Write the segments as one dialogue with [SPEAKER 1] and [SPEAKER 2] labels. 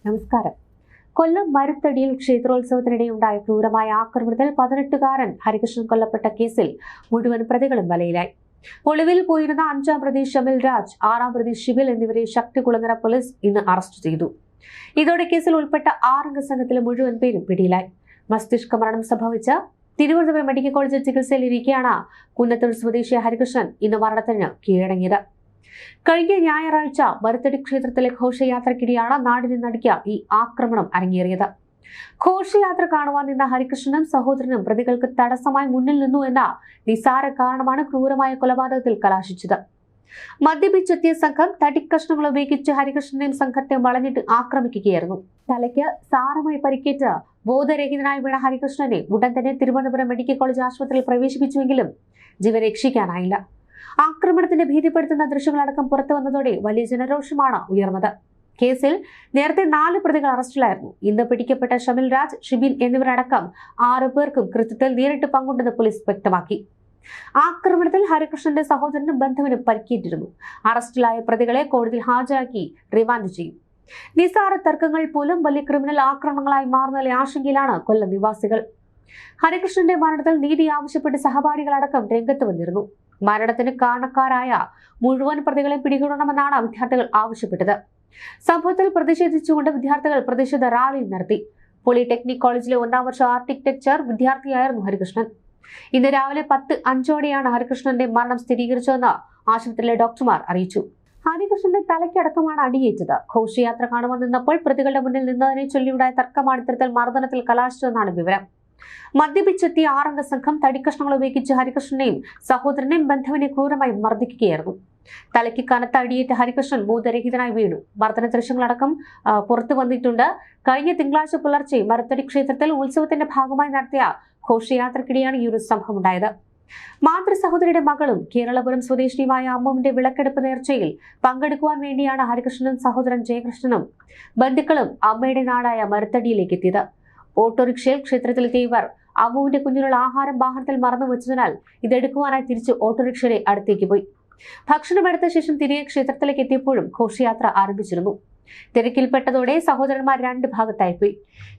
[SPEAKER 1] നമസ്കാരം. കൊല്ലം മരുത്തടിയിൽ ക്ഷേത്രോത്സവത്തിനിടെയുണ്ടായ ക്രൂരമായ ആക്രമണത്തിൽ 18-കാരൻ ഹരികൃഷ്ണൻ കൊല്ലപ്പെട്ട കേസിൽ മുഴുവൻ പ്രതികളും വലയിലായി. ഒളിവിൽ പോയിരുന്ന 5-ാം പ്രതി ഷമിൽ രാജ്, 6-ാം പ്രതി ഷിബിൽ എന്നിവരെ ശക്തികുളങ്ങര പോലീസ് ഇന്ന് അറസ്റ്റ് ചെയ്തു. ഇതോടെ കേസിൽ ഉൾപ്പെട്ട 6-അംഗ സംഘത്തിലെ മുഴുവൻ പേരും പിടിയിലായി. മസ്തിഷ്ക മരണം സംഭവിച്ച തിരുവനന്തപുരം മെഡിക്കൽ കോളേജിൽ ചികിത്സയിലിരിക്കെയാണ് കുന്നത്തൂർ സ്വദേശി ഹരികൃഷ്ണൻ ഇന്ന് മരണത്തിന് കീഴടങ്ങിയത്. കഴിഞ്ഞ ഞായറാഴ്ച മരുത്തടി ക്ഷേത്രത്തിലെ ഘോഷയാത്രയ്ക്കിടെയാണ് നാടിനെ നടുക്കിയ ഈ ആക്രമണം അരങ്ങേറിയത്. ഘോഷയാത്ര കാണുവാൻ നിന്ന ഹരികൃഷ്ണനും സഹോദരനും പ്രതികൾക്ക് തടസ്സമായി മുന്നിൽ നിന്നു എന്ന നിസാര കാരണമാണ് ക്രൂരമായ കൊലപാതകത്തിൽ കലാശിച്ചത്. മദ്യപിച്ചെത്തിയ സംഘം തടിക്കഷ്ണങ്ങൾ ഉപയോഗിച്ച് ഹരികൃഷ്ണനെയും സംഘത്തെ വളഞ്ഞിട്ട് ആക്രമിക്കുകയായിരുന്നു. തലയ്ക്ക് സാരമായി പരിക്കേറ്റ് ബോധരഹിതനായി വീണ ഹരികൃഷ്ണനെ ഉടൻ തന്നെ തിരുവനന്തപുരം മെഡിക്കൽ കോളേജ് ആശുപത്രിയിൽ പ്രവേശിപ്പിച്ചുവെങ്കിലും ജീവൻ രക്ഷിക്കാനായില്ല. ആക്രമണത്തിന്റെ ഭീതിപ്പെടുത്തുന്ന ദൃശ്യങ്ങളടക്കം പുറത്തു വന്നതോടെ വലിയ ജനരോഷമാണ് ഉയർന്നത്. കേസിൽ നേരത്തെ 4 പ്രതികൾ അറസ്റ്റിലായിരുന്നു. ഇന്ന് പിടിക്കപ്പെട്ട ഷമിൽ രാജ്, ഷിബിൻ എന്നിവരടക്കം 6 പേർക്കും കൃത്യത്തിൽ നേരിട്ട് പങ്കുണ്ടെന്ന് പോലീസ് വ്യക്തമാക്കി. ആക്രമണത്തിൽ ഹരികൃഷ്ണന്റെ സഹോദരനും ബന്ധുവിനും പരിക്കേറ്റിരുന്നു. അറസ്റ്റിലായ പ്രതികളെ കോടതിയിൽ ഹാജരാക്കി റിമാൻഡ് ചെയ്യും. നിസാര തർക്കങ്ങൾ പോലും വലിയ ക്രിമിനൽ ആക്രമണങ്ങളായി മാറുന്നതിലെ ആശങ്കയിലാണ് കൊല്ലം നിവാസികൾ. ഹരികൃഷ്ണന്റെ മരണത്തിൽ നീതി ആവശ്യപ്പെട്ട് സഹപാഠികളടക്കം രംഗത്ത് വന്നിരുന്നു. മരണത്തിന് കാരണക്കാരായ മുഴുവൻ പ്രതികളെ പിടികൂടണമെന്നാണ് വിദ്യാർത്ഥികൾ ആവശ്യപ്പെട്ടത്. സംഭവത്തിൽ പ്രതിഷേധിച്ചുകൊണ്ട് വിദ്യാർത്ഥികൾ പ്രതിഷേധ റാലി നടത്തി. പോളിടെക്നിക് കോളേജിലെ 1-ാം വർഷ ആർക്കിടെക്ചർ വിദ്യാർത്ഥിയായിരുന്നു ഹരികൃഷ്ണൻ. ഇന്ന് രാവിലെ 10:05 ഹരികൃഷ്ണന്റെ മരണം സ്ഥിരീകരിച്ചതെന്ന് ആശുപത്രിയിലെ ഡോക്ടർമാർ അറിയിച്ചു. ഹരികൃഷ്ണന്റെ തലയ്ക്കടക്കമാണ് അടിയേറ്റത്. ഘോഷയാത്ര കാണുവാൻ നിന്നപ്പോൾ പ്രതികളുടെ മുന്നിൽ നിന്നതിനെ ചൊല്ലിയുണ്ടായ തർക്കമാണ് ഇത്തരത്തിൽ മർദ്ദനത്തിൽ കലാശിച്ചതെന്നാണ് വിവരം. മദ്യപിച്ചെത്തിയ 6-അംഗ സംഘം തടിക്കഷ്ണങ്ങൾ ഉപയോഗിച്ച് ഹരികൃഷ്ണനെയും സഹോദരനെയും ബന്ധുവിനെ ക്രൂരമായി മർദ്ദിക്കുകയായിരുന്നു. തലയ്ക്ക് കനത്ത അടിയേറ്റ ഹരികൃഷ്ണൻ ബോധരഹിതനായി വീണു. മർദ്ദന ദൃശ്യങ്ങളടക്കം പുറത്തു വന്നിട്ടുണ്ട്. കഴിഞ്ഞ തിങ്കളാഴ്ച പുലർച്ചെ മരുത്തടി ക്ഷേത്രത്തിൽ ഉത്സവത്തിന്റെ ഭാഗമായി നടത്തിയ ഘോഷയാത്രക്കിടെയാണ് ഈ ഒരു സംഭവം ഉണ്ടായത്. മാതൃ സഹോദരിയുടെ മകളും കേരളപുരം സ്വദേശിനിയുമായ അമ്മുവിന്റെ വിളക്കെടുപ്പ് നേർച്ചയിൽ പങ്കെടുക്കുവാൻ വേണ്ടിയാണ് ഹരികൃഷ്ണനും സഹോദരൻ ജയകൃഷ്ണനും ബന്ധുക്കളും അമ്മയുടെ നാടായ മരുത്തടിയിലേക്ക് എത്തിയത്. ഓട്ടോറിക്ഷയിൽ ക്ഷേത്രത്തിലെത്തിയ ഇവർ അമ്മുവിന്റെ കുഞ്ഞിനുള്ള ആഹാരം വാഹനത്തിൽ മറന്നു വെച്ചതിനാൽ ഇതെടുക്കുവാനായി തിരിച്ച് ഓട്ടോറിക്ഷയുടെ അടുത്തേക്ക് പോയി. ഭക്ഷണമെടുത്ത ശേഷം തിരികെ ക്ഷേത്രത്തിലേക്ക് എത്തിയപ്പോഴും ഘോഷയാത്ര ആരംഭിച്ചിരുന്നു. തിരക്കിൽപ്പെട്ടതോടെ സഹോദരന്മാർ 2 ഭാഗത്തായി പോയി.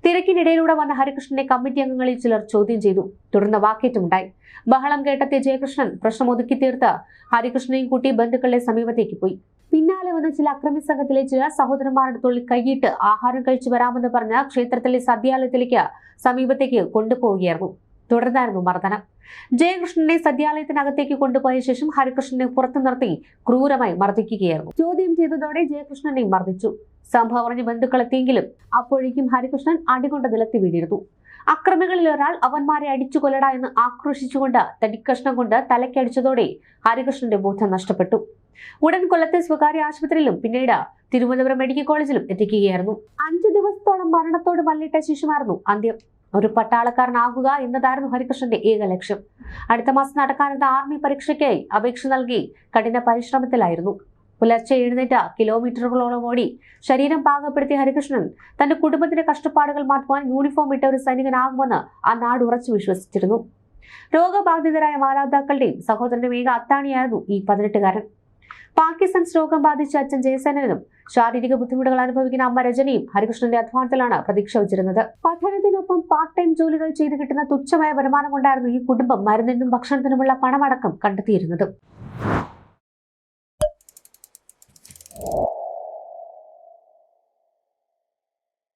[SPEAKER 1] തിരക്കിനിടയിലൂടെ വന്ന ഹരികൃഷ്ണനെ കമ്മിറ്റി അംഗങ്ങളിൽ ചിലർ ചോദ്യം ചെയ്തു. തുടർന്ന് വാക്കേറ്റമുണ്ടായി. ബഹളം കേട്ടെത്തിയ ജയകൃഷ്ണൻ പ്രശ്നം ഒതുക്കി തീർത്ത് ഹരികൃഷ്ണനെയും കൂട്ടി ബന്ധുക്കളുടെ സമീപത്തേക്ക് പോയി. പിന്നാലെ വന്ന ചില അക്രമി സംഘത്തിലെ ചിലർ സഹോദരന്മാരുടെ തൊഴിൽ കൈയിട്ട് ആഹാരം കഴിച്ചു വരാമെന്ന് പറഞ്ഞ് ക്ഷേത്രത്തിലെ സദ്യാലയത്തിലേക്ക് സമീപത്തേക്ക് കൊണ്ടുപോവുകയായിരുന്നു. തുടർന്നായിരുന്നു മർദ്ദനം. ജയകൃഷ്ണനെ സദ്യാലയത്തിനകത്തേക്ക് കൊണ്ടുപോയ ശേഷം ഹരികൃഷ്ണനെ പുറത്തു നിർത്തി ക്രൂരമായി മർദ്ദിക്കുകയായിരുന്നു. ചോദ്യം ചെയ്തതോടെ ജയകൃഷ്ണനെ മർദ്ദിച്ചു. സംഭവം അറിഞ്ഞ് ബന്ധുക്കൾ എത്തിയെങ്കിലും അപ്പോഴേക്കും ഹരികൃഷ്ണൻ അടികൊണ്ട് നിലത്തി വീണിരുന്നു. അക്രമികളിൽ ഒരാൾ അവന്മാരെ അടിച്ചു കൊല്ലട എന്ന് ആക്രോശിച്ചുകൊണ്ട് തടിക്കഷ്ണം കൊണ്ട് തലക്കടിച്ചതോടെ ഹരികൃഷ്ണന്റെ ബോധം നഷ്ടപ്പെട്ടു. ഉടൻ കൊല്ലത്തെ സ്വകാര്യ ആശുപത്രിയിലും പിന്നീട് തിരുവനന്തപുരം മെഡിക്കൽ കോളേജിലും എത്തിക്കുകയായിരുന്നു. 5 ദിവസത്തോളം മരണത്തോട് മല്ലിട്ട ശേഷമായിരുന്നു അന്ത്യം. ഒരു പട്ടാളക്കാരനാകുക എന്നതായിരുന്നു ഹരികൃഷ്ണന്റെ ഏക ലക്ഷ്യം. അടുത്ത മാസം നടക്കാനെന്ന ആർമി പരീക്ഷയ്ക്കായി അപേക്ഷ നൽകി കഠിന പരിശ്രമത്തിലായിരുന്നു. പുലർച്ചെ എഴുന്നേറ്റ് കിലോമീറ്ററുകളോളം ഓടി ശരീരം പാകപ്പെടുത്തിയ ഹരികൃഷ്ണൻ തന്റെ കുടുംബത്തിന്റെ കഷ്ടപ്പാടുകൾ മാറ്റുവാൻ യൂണിഫോം ഇട്ട ഒരു സൈനികനാകുമെന്ന് ആ നാട് ഉറച്ചു വിശ്വസിച്ചിരുന്നു. രോഗബാധിതരായ മാതാപിതാക്കളുടെയും സഹോദരന്റെ ഏക അത്താണിയായിരുന്നു ഈ 18-കാരൻ. പാർക്കിൻസൺസ് രോഗം ബാധിച്ച അച്ഛൻ ജയസേനനും ശാരീരിക ബുദ്ധിമുട്ടുകൾ അനുഭവിക്കുന്ന അമ്മ രജനിയും ഹരികൃഷ്ണന്റെ അധ്വാനത്തിലാണ് പ്രതീക്ഷ വച്ചിരുന്നത്. പഠനത്തിനൊപ്പം പാർട്ട് ടൈം ജോലികൾ ചെയ്ത് കിട്ടുന്ന തുച്ഛമായ വരുമാനം കൊണ്ടായിരുന്നു ഈ കുടുംബം മരുന്നിനും ഭക്ഷണത്തിനുമുള്ള പണമടക്കം കണ്ടെത്തിയിരുന്നത്.